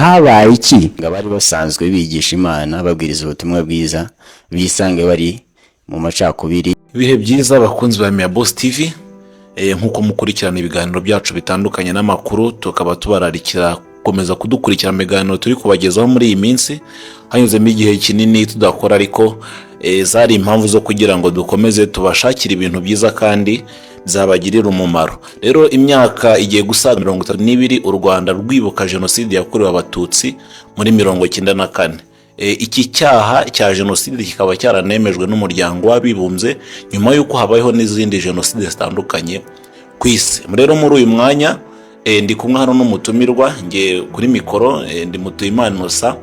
habaye iki ngo abari basanzwe bigisha Imana babwiriza ubutumwa bwiza bisange bari mu macakubiri? Ibihe byiza bakunzi ba Meya Boss TV, nkuko mukurikirana ibiganiro byacu bitandukanye n'amakuru, tukaba tubararikira gukomeza kudukurikira ibiganiro turi kubagezaho muri iyi minsi. Hanyuzemo igihe kinini tudakora, ariko zari impamvu zo kugira ngo dukomeze tubashakire ibintu byiza kandi zabagirira umumaro. Rero imyaka igiye gusaga 32 u Rwanda rwibuka jenoside yakorewe abatutsi muri 1994. Iki cyaha cya jenoside kikaba cyaranemejwe n'umuryango w'abibumbye nyuma y'uko habayeho n'izindi jenoside zitandukanye ku isi. Rero muri uyu mwanya ndi kumwe hano n'umutumirwa, ngiye kuri mikoro ndi Mutuyimana Innocent,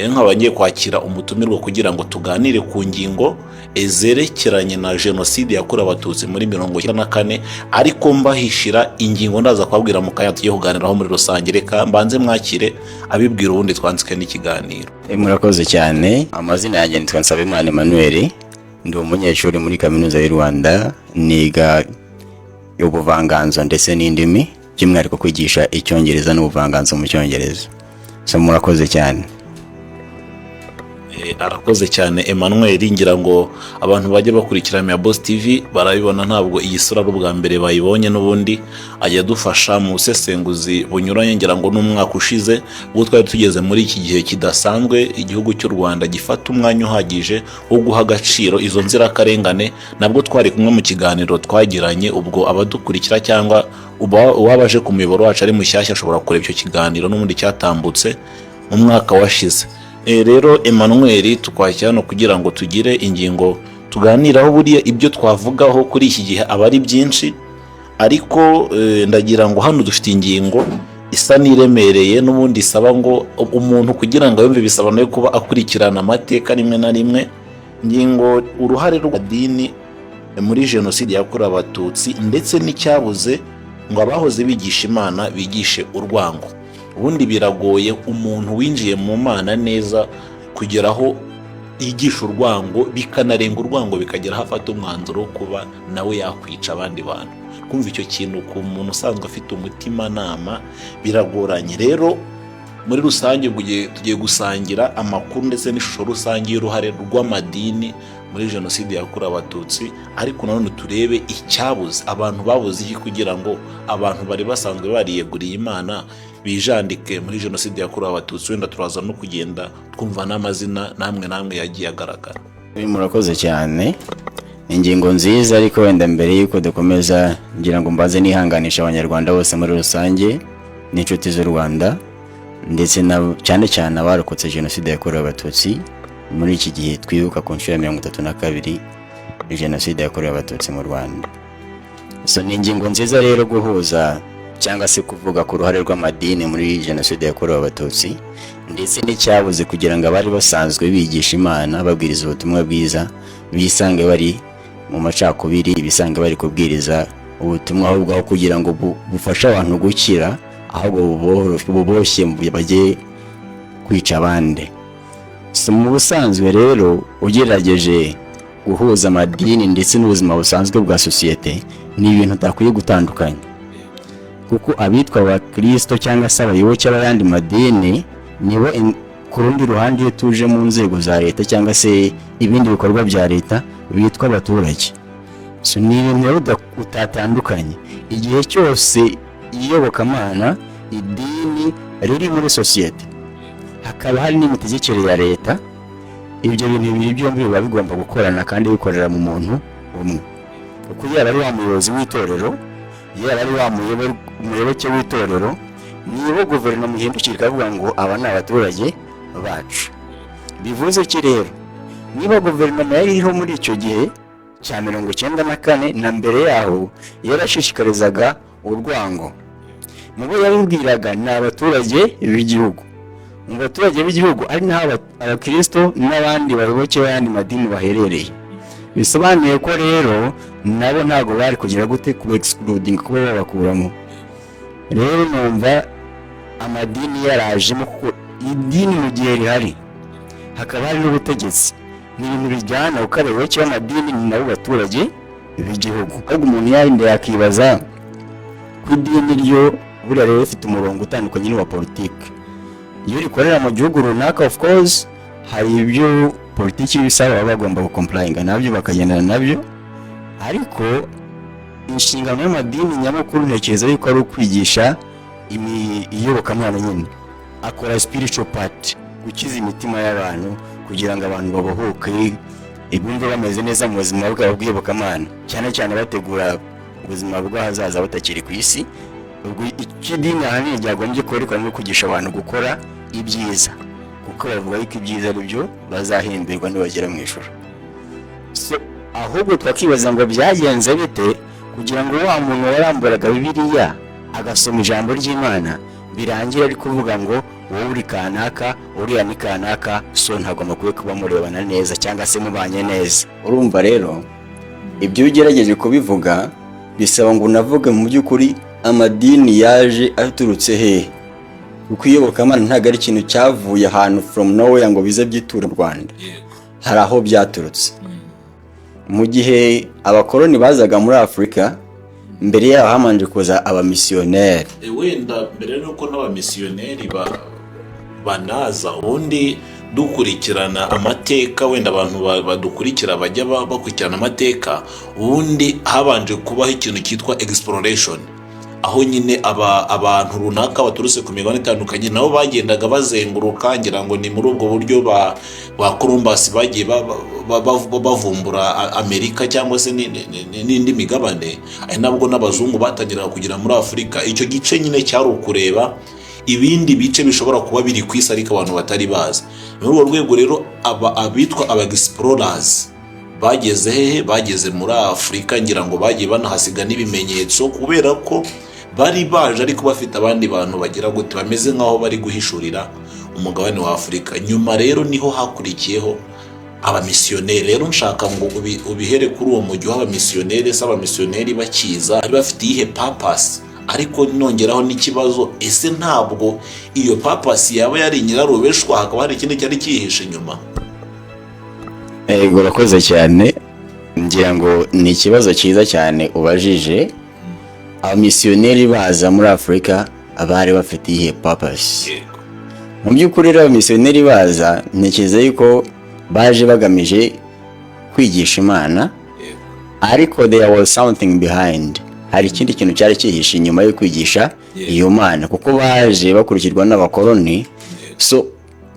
nkaba ngiye kwakira umutumirwa kugira ngo tuganire ku ngingo zerekeranye na jenoside yakorewe abatutsi muri 1994, ariko mbahishira ingingo ndaza kwabwira mu kanya tugiye kuganiraho muri rusange. Reka mbanze mwakire abibwira ubundi twanzike n'ikiganiro. Murakoze cyane. Amazina yanjye nitwa Nsabimana Emmanuel, ndi umunyeshuri muri kaminuza y'u Rwanda, niga ubuvanganzo ndetse n'indimi, by'umwihariko kwigisha icyongereza n'ubuvanganzo mu cyongereza. Murakoze cyane. Arakoze cyane Emmanuel, ngira ngo abantu bajye bakurikira Meya Boss TV barabibona, ntabwo iyi sura ari ubwa mbere bayibonye, n'ubundi ajya dufasha mu busesenguzi bunyuranye. Ngira ngo n'umwaka ushize ubwo twari tugeze muri iki gihe kidasanzwe, igihugu cy'u Rwanda gifata umwanya uhagije wo guha agaciro izo nzirakarengane, nabwo twari kumwe mu kiganiro twagiranye. Ubwo abadukurikira cyangwa uwabaje ku muyoboro wacu ari mushyashya ashobora kureba icyo kiganiro n'ubundi cyatambutse mu mwaka washize. Rero Emmanuel, tukwakira hano kugira ngo tugire ingingo tuganiraho. Buriya ibyo twavugaho kuri iki gihe aba ari byinshi, ariko ndagira ngo hano dufite ingingo isa n'iremereye, n'ubundi isaba ngo umuntu kugira ngo yumve bisobanuye kuba akurikirana amateka rimwe na rimwe. Ingingo uruhare rw'adini muri jenoside yakorewe abatutsi, ndetse n'icyabuze ngo abahoze bigisha Imana bigishe urwango. Ubundi biragoye umuntu winjiye mu Mana neza kugeraho yigisha urwango, bikanarenga urwango bikagera hafata umwanzuro wo kuba nawe yakwica abandi bantu. Kumva icyo kintu ku muntu usanzwe afite umutima nama biragoranye. Rero muri rusange tugiye gusangira amakuru ndetse n'ishusho rusange y'uruhare rw'amadini muri jenoside yakorewe abatutsi, ariko nanone turebe icyabuze, abantu babuze iki kugira ngo abantu bari basanzwe bariyeguriye Imana bijandike muri jenoside yakorewe abatutsi. Wenda turaza no kugenda twumva n'amazina namwe yagiye agaragara. Murakoze cyane. Ingingo nziza, ariko wenda mbere yuko dukomeza ngira ngo mbaze nihanganisha abanyarwanda bose muri rusange n'inshuti z'u Rwanda, ndetse cyane cyane abarokotse jenoside yakorewe abatutsi muri iki gihe twibuka ku nshuro ya 32 jenoside yakorewe abatutsi mu Rwanda. Ni ingingo nziza rero guhuza cyangwa se kuvuga ku ruhare rw'amadini muri jenoside yakorewe abatutsi, ndetse n'icyabuze kugira ngo abari basanzwe bigisha Imana babwiriza ubutumwa bwiza bisange bari mu macakubiri, bisange bari kubwiriza ubutumwa ahubwo kugira ngo bufashe abantu gukira, ahubwo buboshye bajye kwica abandi. Mu busanzwe rero ugerageje guhuza amadini ndetse n'ubuzima busanzwe bwa sosiyete, ni ibintu utakwiye gutandukanya, kuko abitwa abakristo cyangwa se abayoboke b'ayandi madini nibo ku rundi ruhande iyo tuje mu nzego za leta cyangwa se ibindi bikorwa bya leta bitwa abaturage. Ni ibintu utatandukanye. Igihe cyose iyobokamana idini riri muri sosiyete, hakaba hari n'imitegekere ya leta, ibyo bintu bibiri byombi biba bigomba gukorana kandi bikorera mu muntu umwe. Kuko yaba ari wa muyobozi w'itorero, yaba ari wa umuyoboke w'itorero, niba guverinoma ihindukira ikavuga ngo aba ni abaturage bacu. Bivuze iki rero? Niba guverinoma yari iriho muri icyo gihe cya 1994 na mbere yaho yarashishikarizaga urwango, mubo yabibwiraga ni abaturage b'igihugu. Mu baturage b'igihugu ari naho abakristo n'abandi bayoboke b'ayandi madini baherereye. Bisobanuye ko rero nabo ntago bari kugira gute ku excluding kuba babakuramo. Rero numva amadini yarajemo, kuko idini mu gihe rihari hakaba hari n'ubutegetsi, ni ibintu bijyana. Uko abayoboke b'amadini ni nabo baturage b'igihugu. Ahubwo umuntu yarinde yakibaza ku idini ryo buriya rero rifite umurongo utandukanye n'uwa politiki. iyo rikorera mu gihugu runaka of course hari ibyo politiki bisaba baba bagomba gucomplyinga nabyo bakagendana nabyo, ariko inshingano y'amadini nyamukuru ntekereza yuko ari ukwigisha iyobokamana nyine, akora spiritual part, gukiza imitima y'abantu kugira ngo abantu babohoke ibumve bameze neza mu buzima bwabo bw'iyobokamana, cyane cyane bategura ubuzima bw'ahazaza batakiri ku isi. Ubwo ikidini ahanini ryagombye kwerekana no kwigisha abantu gukora ibyiza, kuko bavuga yuko ibyiza ari byo bazahemberwa nibagera mu ijuru. So ahubwo twakibaza ngo byagenze bite kugira ngo wa muntu waramburaga Bibiliya agasoma ijambo ry'Imana birangira ari kuvuga ngo wowe uri kanaka uriya ni kanaka, so ntabwo makwiye kuba murebana neza cyangwa se mubanye neza. Urumva rero ibyo ugerageje kubivuga bisaba ngo unavuge mu by'ukuri amadini yaje aturutse hehe, kuko iyobokamana ntabwo ari ikintu cyavuye ahantu from nowhere ngo bize byitura mu Rwanda, hari aho byaturutse. Mu gihe abakoloni bazaga muri Afurika, mbere yaho hamanje kuza abamisiyoneri. Wenda mbere nuko n'abamisiyoneri banaza ubundi dukurikirana amateka, wenda abantu badukurikira bajya bakurikirana amateka, ubundi habanje kubaho ikintu cyitwa exploration, aho nyine abantu runaka baturutse ku migabane itandukanye nabo bagendaga bazenguruka, ngira ngo ni muri ubwo buryo ba Columbus bagiye bavumbura Amerika cyangwa se n'indi migabane, ari nabwo n'abazungu batangiraga kugira muri Afurika. Icyo gice nyine cyari ukureba ibindi bice bishobora kuba biri ku isi ariko abantu batari bazi. Muri urwo rwego rero abitwa explorers bageze hehe? Bageze muri Afurika, ngira ngo bagiye banahasiga n'ibimenyetso, kubera ko bari baje ariko bafite abandi bantu bagira gute bameze nk'aho bari guhishurira umugabane wa Afurika. Nyuma rero niho hakurikiyeho abamisiyoneri. Rero nshaka ngo ubihere kuri uwo mujyi w'abamisiyoneri. Abamisiyoneri bakiza bari bafite iyihe purpose? Ariko nongeraho n'ikibazo, ese ntabwo iyo purpose yaba yari nyirarubeshwa, hakaba hari ikindi cyari cyihishe inyuma? Urakoze cyane, ngira ngo ni ikibazo cyiza cyane ubajije. Abamisiyoneri baza muri Afurika abari bafite iyihe purpose? Mu by'ukuri rero abamisiyoneri baza ntekereza yuko baje bagamije kwigisha Imana, ariko there was something behind. Hari ikindi kintu cyari cyihishe inyuma yo kwigisha iyo Mana, kuko baje bakurikirwa n'abakoloni, so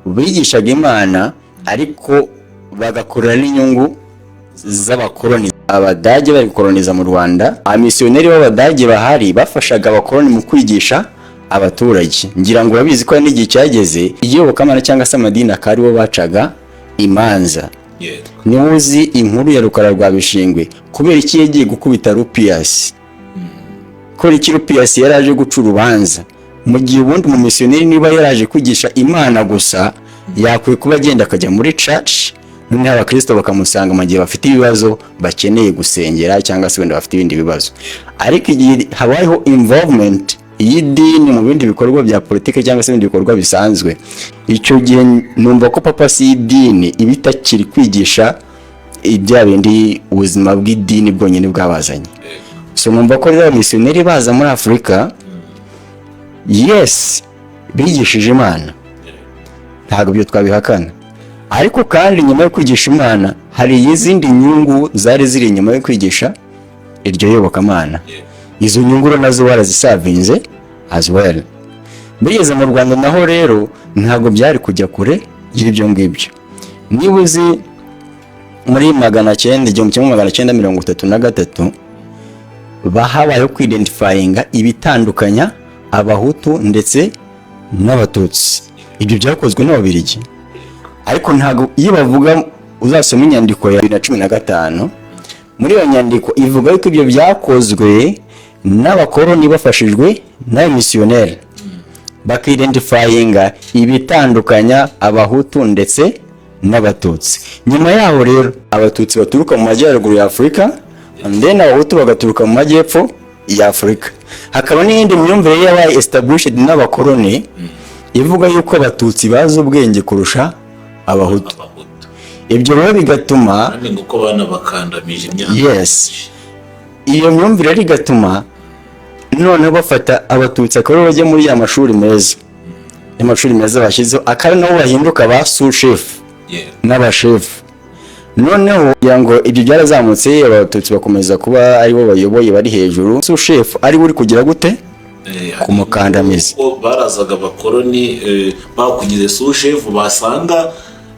bigishaga Imana ariko bagakorera n'inyungu z'abakoloni. Abadage bari gukoloniza mu Rwanda, abamisiyoneri b'Abadage bahari bafashaga abakoloni mu kwigisha abaturage. Ngira ngo babizi ko n'igihe cyageze iyobokamana cyangwa se amadini akari bo bacaga imanza. Niwe uzi inkuru ya Rukara rwa Bishingwe kubera iki yagiye gukubita Rupias. Ko iki Rupias yaraje guca urubanza, mu gihe ubundi umumisiyoneri niba yaraje kwigisha Imana gusa yakwiye kuba agenda akajya muri church, noneho abakristo bakamusanga mu gihe bafite ibibazo bakeneye gusengera cyangwa se wenda bafite ibindi bibazo. Ariko igihe habayeho involvement y'idini mu bindi bikorwa bya politike cyangwa se ibindi bikorwa bisanzwe, icyo gihe numva ko purpose y'idini iba itakiri kwigisha ibya bindi ubuzima bw'idini bwonyine bwabazanye. So numva ko rero abamisiyoneri baza muri Afurika, yes, bigishije Imana, ntabwo byo twabihakana, ariko kandi nyuma yo kwigisha Imana hari izindi nyungu zari ziri nyuma yo kwigisha iryo yobokamana. Izo nyungu nazo barazisavinze as well. Bigeze mu Rwanda naho rero ntabwo byari kujya kure y'ibyo ngibyo. Niba uzi muri 1933 bahabayeho kwidentifyinga ibitandukanya Abahutu ndetse n'Abatutsi. Ibyo byakozwe n'Ababiligi, ariko ntabwo iyo bavuga uzasoma inyandiko ya 2015, muri iyo nyandiko ivuga yuko ibyo byakozwe n'abakoloni bafashijwe n'abamisiyoneri, bakidentifyinga ibitandukanya Abahutu ndetse n'Abatutsi. Nyuma yaho rero Abatutsi baturuka mu majyaruguru ya Afurika, and then Abahutu bagaturuka mu majyepfo ya Afurika. Hakaba n'indi myumvire yabaye established n'abakoloni ivuga yuko Abatutsi bazi ubwenge kurusha Abahutu. Ibyo rero bigatuma uko bana bakandamije imyaka. Yes, iyo myumvire ari gatuma none bafata Abatutsi akaba bajya muri ya mashuri meza, y'amashuri meza bashyizeho akaba nabo bahinduka ba sous-chef n'abashefu. Noneho kugira ngo ibyo byarazamutse abatutsi bakomeza kuba aribo bayoboye bari hejuru, sous-chef ari uri kugira gute kumukandamiza. Barazaga abakoloni bakugize sous-chef, basanga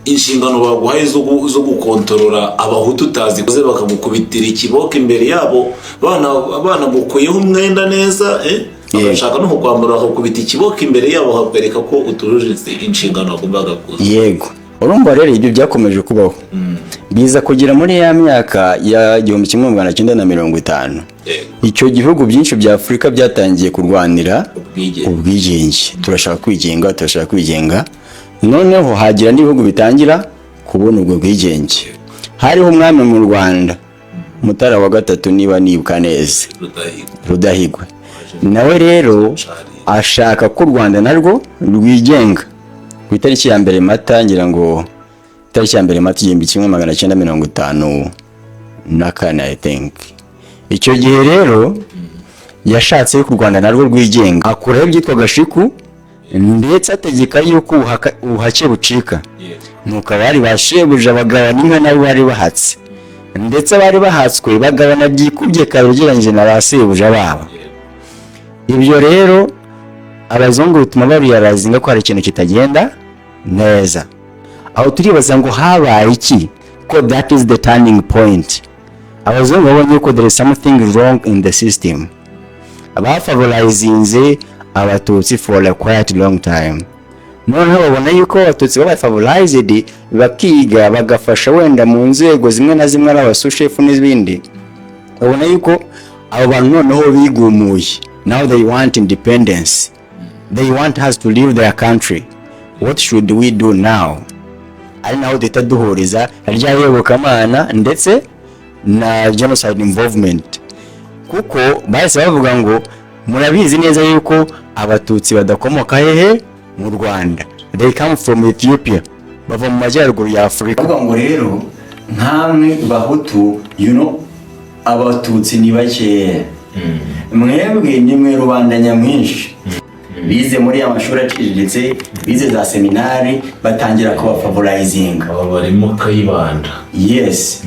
inshingano baguhaye zo gukontorora abahutu utazikoze bakagukubitira ikiboko imbere yabo, bana gukuyeho umwenda neza bagashaka no kukwambura bakakubita ikiboko imbere yabo bakwereka ko utujuje inshingano bagombaga kuza. Yego, urumva rero ibyo byakomeje kubaho biza kugira muri ya myaka ya 1950. Icyo gihugu byinshi bya Afurika byatangiye kurwanira ubwigenge, turashaka kwigenga. Noneho hagira n'ibihugu bitangira kubona ubwo bwigenge. Hariho umwami mu Rwanda Mutara wa gatatu niba nibuka neza, Rudahigwa. Nawe rero ashaka ko u Rwanda narwo rwigenga ku itariki ya mbere Mata, ngira ngo itariki ya mbere Mata 1954 I think. Icyo gihe rero yashatse ko u Rwanda narwo rwigenga, akuraho ibyitwa gashiku ndetse ategeka yuko ubuhake bucika. Nuko abari bashebuja bagabana inka nabo bari bahatse, ndetse bari bahatswe bagabana byikubye karugeranyije na basebuja babo. Ibyo rero abazungu bituma bariyarazinga ko hari ikintu kitagenda neza. Aho turibaza ngo habaye iki, ko that is the turning point. Abazungu babonye ko there is something wrong in the system, abafavorizinze abatutsi for a quite long time. Noneho babona yuko abatutsi babafavorized bakiga bagafasha wenda mu nzego zimwe na zimwe n'abasous-chef n'izindi, babona yuko abo bantu noneho bigumuye. Now they want independence, they want us to leave their country. What should we do now? Ari naho duhuriza rya yobokamana ndetse na genocide involvement, kuko bahise bavuga ngo murabizi neza yuko abatutsi badakomoka hehe mu Rwanda, they come from Ethiopia, bava mu majyaruguru ya Afurika. Bavuga ngo rero nkamwe bahutu, abatutsi ni bake, mwebwe ni mwe rubanda nyamwinshi. Bize muri amashuri aciriritse, bize za seminari, batangira kubafavorizinga, barimo Kayibanda. Yes.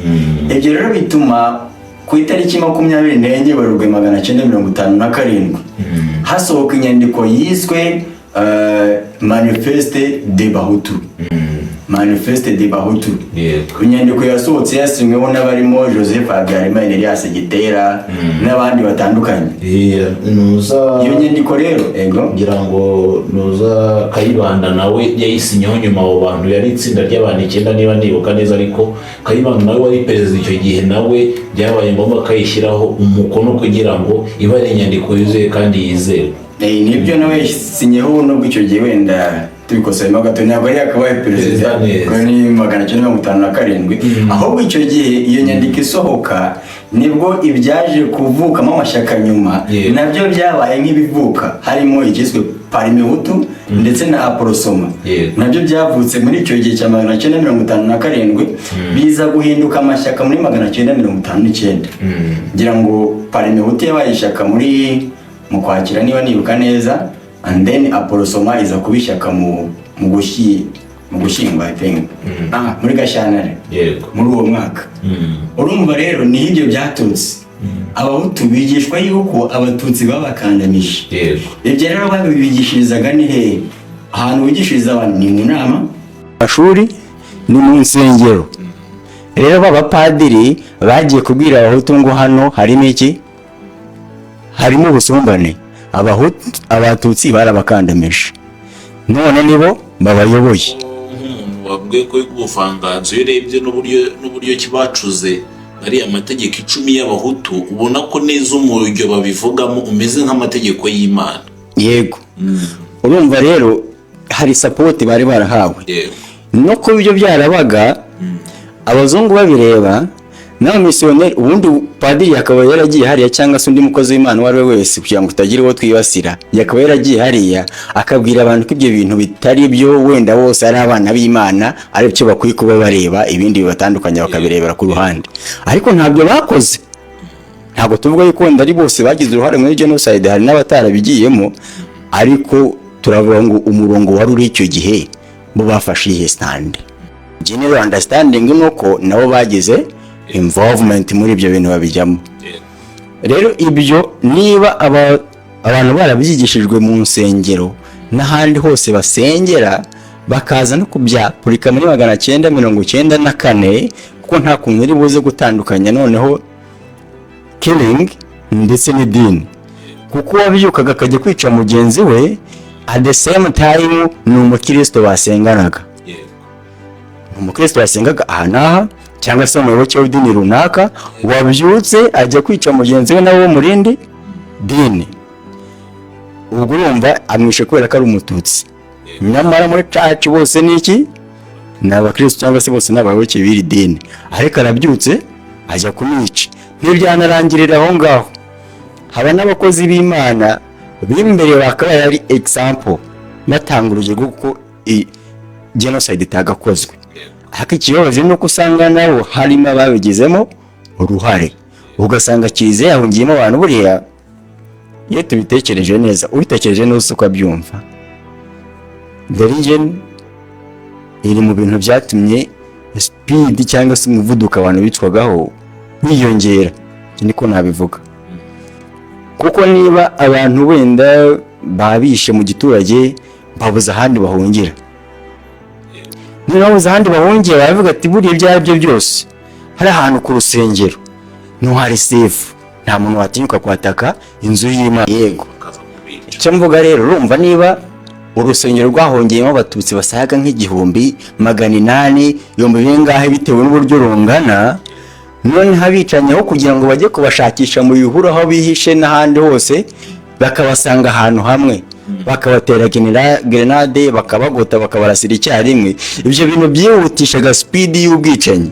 Ibyo rero bituma ku itariki 24 Werurwe 1957 hasohoka inyandiko yiswe Manifeste des Bahutu. Manifeste des Bahutu. Inyandiko yasohotse yasinyweho n'abarimo Joseph Habyarimana, Elias Gitera n'abandi batandukanye. Iyo nyandiko rero ngira ngo nuza Kayibanda nawe yayisinyeho nyuma abo bantu yari itsinda ry'abantu 9 niba nibuka neza, ariko Kayibanda nawe wari perezida icyo gihe, nawe byabaye ngombwa kayishyiraho umukono kugira ngo iba ari inyandiko yuzuye kandi yizewe. Nibyo nawe yasinyeho nubwo icyo gihe wenda tubikosemo gato ntabwo yari akabaye perezida ko ni 1957, ahubwo icyo gihe iyo nyandiko isohoka nibwo ibyaje kuvukamo amashyaka nyuma nabyo byabaye nk'ibivuka, harimo ikiswe Parimehutu ndetse na Aporosoma, nabyo byavutse muri icyo gihe cya 1957, biza guhinduka amashyaka muri 1959. ngira ngo Parimehutu yabaye ishyaka muri mu Kwakira niba nibuka neza, and then Aporosoma iza kubishyaka mu Gushyingo I think, muri Gashyantare muri uwo mwaka. Urumva rero ni ibyo byaturutse abahutu bigishwa yuko abatutsi babakandamije. Ibyo rero babigishirizaga ni he? Ahantu bigishiriza abantu ni mu nama, amashuri, ni mu nsengero. Rero b'abapadiri bagiye kubwira abahutu ngo hano harimo iki, harimo ubusumbane, abatutsi barabakandamije, none nibo babayoboye. Wabwiye ko ubuvanganzo urebye n'uburyo kibacuze ari amategeko 10 y'abahutu, ubona ko neza umuryo babivugamo umeze nk'amategeko y'Imana. Yego. Urumva rero hari support bari barahawe. No ko ibyo byarabaga abazungu babireba, naho missionnaire ubundi padiri akaba yaragiye hariya cyangwa se undi mukozi w'Imana wari we wese kugira ngo tutagira uwo twibasira, yakaba yaragiye hariya akabwira abantu ko ibyo bintu bitari byo, wenda bose ari abana b'Imana, ari byo bakwiye kuba bareba, ibindi bibatandukanye bakabirebera ku ruhande. Ariko ntabyo bakoze. Ntabwo tuvuga yuko wenda ari bose bagize uruhare muri genocide, hari n'abatarabigiyemo, ariko turavuga ngo umurongo wari uri icyo gihe bo bafashe ihe stand. General understanding nuko nabo bagize involvement muri ibyo bintu babijyamo. Rero ibyo niba abantu barabyigishijwe mu nsengero n'ahandi hose basengera bakaza no kubyapurika muri 1994 kuko nta kuntu iri buze gutandukanya noneho killing ndetse n'idini, kuko wabyukaga akajya kwica mugenzi we at the same time ni umukristo basenganaga. Umukristo yasengaga aha n'aha cyangwa se umuyoboke w'idini runaka wabyutse ajya kwica mugenzi we nawe mu rindi dini, ubwo urumva amwishe kubera ko ari umututsi. Nyamara muri church bose niki ni abakristo cyangwa se bose n'abayoboke b'iri dini, ariko arabyutse ajya kumwica. Ntibyanarangirira aho ngaho, haba n'abakozi b'Imana b'imbere bakaba yari example batanga urugero kuko genocide itagakozwe. Ariko ikibazo ni uko usanga nabo harimo ababigizemo uruhare, ugasanga kize yahungiyemo abantu. Buriya iyo tubitekereje neza, ubitekereje neza uko abyumva, the region iri mu bintu byatumye speed cyangwa se umuvuduko abantu bicwagaho wiyongera, niko nabivuga. Kuko niba abantu wenda babishe mu giturage babuze ahandi bahungira, niba babuze ahandi bahungira baravuga ati buriya ibyo aribyo byose hari ahantu ku rusengero no hari safe, nta muntu watinyuka kwataka inzu y'Imana. Yego, icyo mvuga rero, urumva niba urusengero rwahongeyemo abatutsi basaga nk'igihumbi 800 bingahe bitewe n'uburyo rungana, none habicanyeho kugira ngo bajye kubashakisha mu bihuru aho bihishe n'ahandi hose, bakabasanga ahantu hamwe bakabatera grenade bakabagota bakabarasira icyarimwe. Ibyo bintu byihutishaga speed y'ubwicanyi,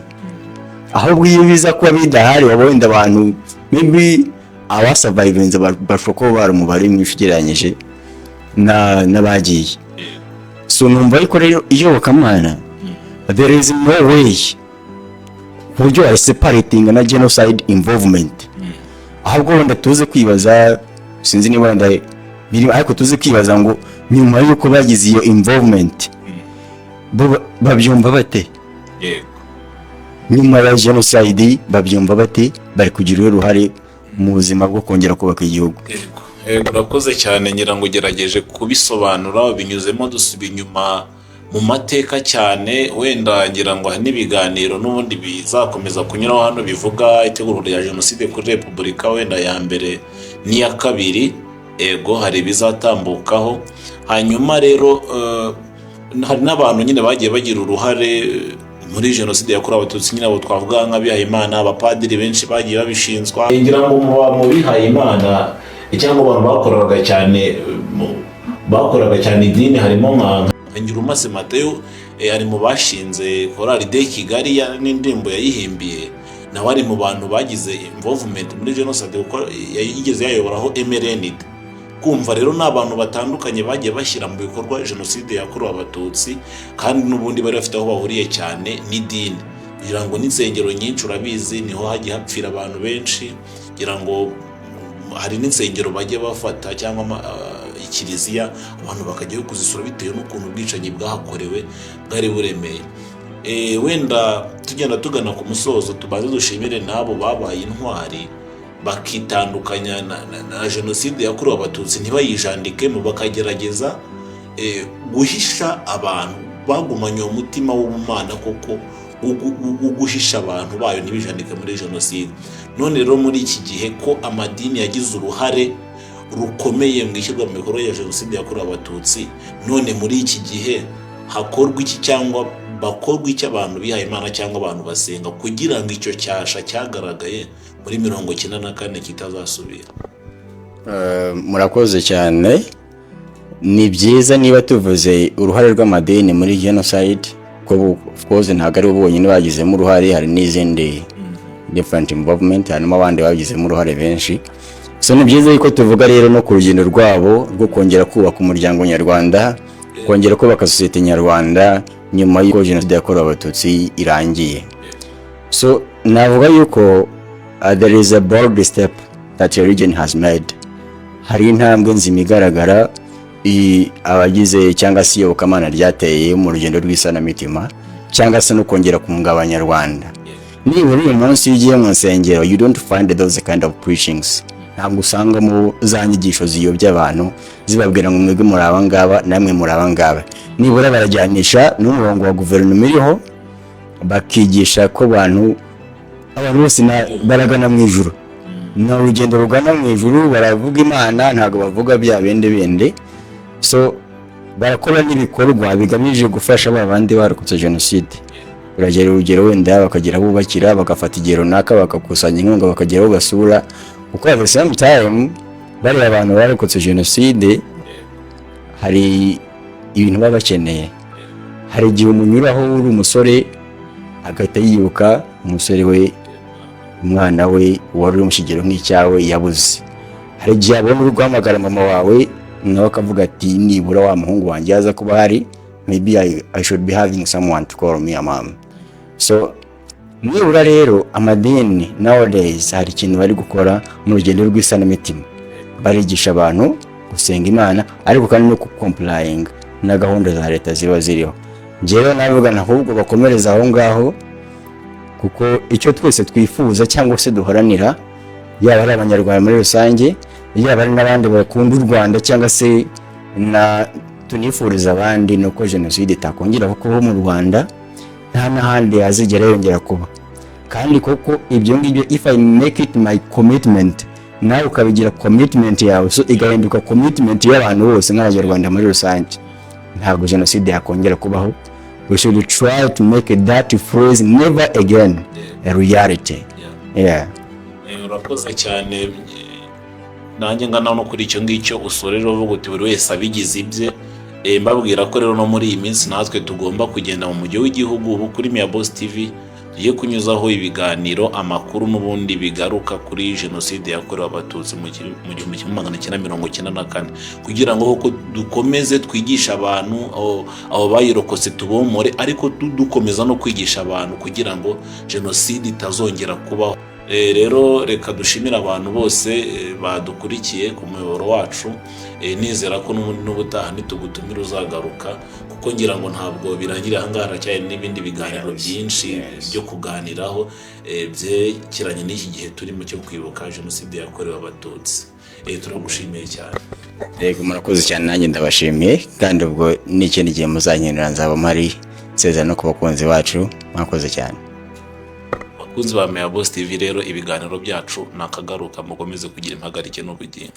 ahubwo iyo biza kuba bidahari wabonda abantu maybe abasurvivinze bashoko bari umubare mwinshi ugereranyije n'abagiye. So numva ariko rero iyobokamana there is no way buryo ari separating na genocide involvement. Ahubwo wenda tuze kwibaza, sinzi niba wenda biri, ariko tuze kwibaza ngo nyuma y'uko bagize iyo involvement babyumva bate? Yego, nyuma ya genocide babyumva bate? Bari kugira uruhare mu buzima bwo kongera kubaka igihugu. Yego, urakoze cyane. Ngira ngo gerageje kubisobanura binyuzemo dusuba inyuma mu mateka cyane. Wenda ngira ngo n'ibiganiro n'ubundi bizakomeza kunyuraho hano bivuga itegurwa rya jenoside kuri Repubulika wenda ya mbere n'iya kabiri. Ego, hari bizatambukaho. Hanyuma rero hari n'abantu nyine bagiye bagira uruhare muri jenoside yakorewe abatutsi, nyine abo twavuga nk'abihayimana, abapadiri benshi bagiye babishinzwa. Ngira ngo mu bihayimana cyangwa abantu bakoraga cyane idini harimo nka Ngirumaze Mateo, ari mu bashinze Chorale de Kigali n'indirimbo yayihimbiye, nawe ari mu bantu bagize involvement muri genocide kuko yigeze yayoboraho MRND. Kumva rero n'abantu batandukanye bagiye bashyira mu bikorwa jenoside yakorewe abatutsi, kandi n'ubundi bari bafite aho bahuriye cyane n'idini. Kugira ngo n'insengero nyinshi urabizi niho hagiye hapfira abantu benshi, kugira ngo hari n'insengero bajye bafata cyangwa ikiliziya abantu bakajya kuzisura bitewe n'ukuntu ubwicanyi bwahakorewe bwari buremeye. Wenda tugenda tugana ku musozo, tubaze dushimire n'abo babaye intwari bakitandukanya na jenoside yakorewe abatutsi, ntibayijandikemo, bakagerageza guhisha abantu, bagumanye umutima w'ubumana koko guhisha abantu bayo ntibijandike muri jenoside. None rero muri iki gihe ko amadini yagize uruhare rukomeye mu ishyirwa mu bikorwa ya jenoside yakorewe abatutsi, none muri iki gihe hakorwa iki cyangwa bakorwa iki abantu bihaye Imana cyangwa abantu basenga kugira ngo icyo cyasha cyagaragaye muri 1994 kitazasubira? Murakoze cyane. Ni byiza niba tuvuze uruhare rw'amadini muri genocide, ko of course ntabwo ari bonyine bagizemo uruhare, hari n'izindi different involvement, harimo abandi bagizemo uruhare benshi. So ni byiza yuko tuvuga rero no ku rugendo rwabo rwo kongera kubaka umuryango nyarwanda, kongera kubaka societe nyarwanda nyuma y'uko jenoside yakorewe abatutsi irangiye. So navuga yuko there is a bold step that your region has made. Hari intambwe nzima igaragara abagize cyangwa se iyobokamana ryateye mu rugendo rw'isanamitima cyangwa se no kongera kunga abanyarwanda. Nibura uyu munsi iyo ugiye mu nsengero, you don't find those kind of preachings. Ntabwo usangamo za nyigisho ziyobya abantu zibabwira ngo mwebwe muri abangaba namwe muri abangaba. Nibura barajyanisha n'umurongo wa guverinoma iriho, bakigisha ko abantu bose baragana mu ijuru. Ni urugendo rugana mu ijuru, baravuga Imana, ntabwo bavuga bya bende. So barakora n'ibikorwa bigamije gufasha abandi barokotse jenoside. Uragera urugero wenda bakagira bubakira, bagafata igihe runaka bakakusanya inkunga bakageraho basura, kuko at the same time bari abantu barokotse jenoside hari ibintu baba bakeneye. Hari igihe umunyuraho uri umusore agahita yibuka umusore we, umwana we wari uri mu kigero nk'icyawe yabuze. Hari igihe abona uri guhamagara mama wawe nawe akavuga ati nibura wa muhungu wanjye yaza kuba hari, maybe I should be having someone to call me a mom. So nibura rero amadini nowadays hari ikintu bari gukora mu rugendo rw'isanamitima, barigisha abantu gusenga Imana ariko kandi no complying na gahunda za leta ziba ziriho. Njyewe navuga ahubwo bakomereza aho ngaho, kuko icyo twese twifuza cyangwa se duhoranira, yaba ari abanyarwanda muri rusange, yaba ari n'abandi bakunda u Rwanda cyangwa se tunifuriza abandi nuko jenoside itakongera kubaho mu Rwanda nta n'ahandi yazigera yongera kuba. Kandi koko ibyo ngibyo, if I make it my commitment, nawe ukabigira commitment yawe, so igahinduka commitment y'abantu bose nk'abanyarwanda muri rusange, ntabwo jenoside yakongera kubaho. We should try to make that phrase never again a reality. Urakoze cyane. Nanjye ngana no kuri icyo ngicyo usorera uvuga uti buri wese abigize ibye. Mbabwira ko rero no muri iyi minsi natwe tugomba kugenda mu mujyi w'igihugu ubu kuri Mia Boss TV tugiye kunyuzaho ibiganiro, amakuru n'ubundi bigaruka kuri jenoside yakorewe abatutsi mu 1994, kugira ngo koko dukomeze twigisha abantu abo bayirokose tubomore, ariko dukomeza no kwigisha abantu kugira ngo jenoside itazongera kubaho. Rero reka dushimira abantu bose badukurikiye ku muyoboro wacu. Nizera ko n'ubutaha nitugutumira uzagaruka, kuko ngira ngo ntabwo birangira ahangaha cyane n'ibindi biganiro byinshi byo kuganiraho byerekeranye n'iki gihe turimo cyo kwibuka jenoside yakorewe abatutsi. Turagushimiye cyane. Yego murakoze cyane, nanjye ndabashimiye, kandi ubwo n'ikindi gihe muzankenera nzaba mpari nsezera no ku bakunzi bacu. Mwakoze cyane. Bakunzi ba Mia Boss TV, rero ibiganiro byacu nakagaruka, mukomeze kugira impagarike n'ubugingo.